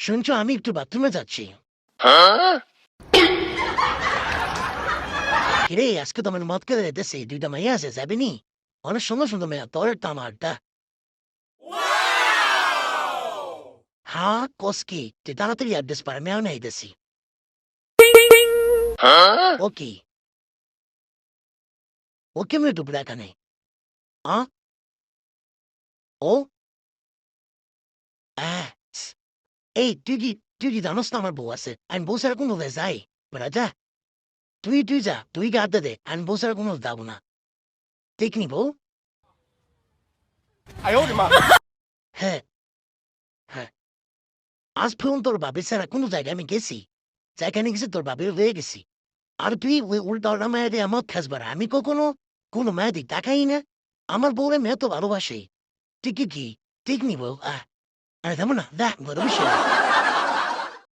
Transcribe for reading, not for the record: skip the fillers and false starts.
শুনছো আমি একটু বাথরুমে যাচ্ছি। কিরে আজকে তো আমার মদ খেতে যেতেছি, দুইটা মাইয়া আছে, যাবি নি? অনেক সুন্দর সুন্দর মেয়া, তোর তো আমারটা। হ্যাঁ কসকি, তুই তাড়াতাড়ি অ্যাড্রেস পারে মেয়াও নাই দিছি। ওকে ওকে মেয়ে টুকু দেখা নেই। হ্যাঁ ও আহ, এই তুই কি জানোস না আমার বউ আছে, আমি বউ ছাড়া কোনো যাই বেড়া যা। তুই যা, তুই গাতে দে, আমি বউ ছাড়া কোনো যাবো না। ঠিক নি বউ? হ্যাঁ হ্যাঁ, আজ পর্যন্ত তোর বাপের ছাড়া কোনো জায়গায় আমি গেছি? যেখানে গেছি তোর বাপের হয়ে গেছি। আর তুই ওই উল্টা মায়া দিয়ে আমার খাসবার, আমি কখনো কোনো মায়া দিক দেখাই না। আমার বউরে মেয়ে তো ভালোবাসে। ঠিক কি ঠিক নি বউ? আরে যাবো না, দেখ বড় বিষয় না।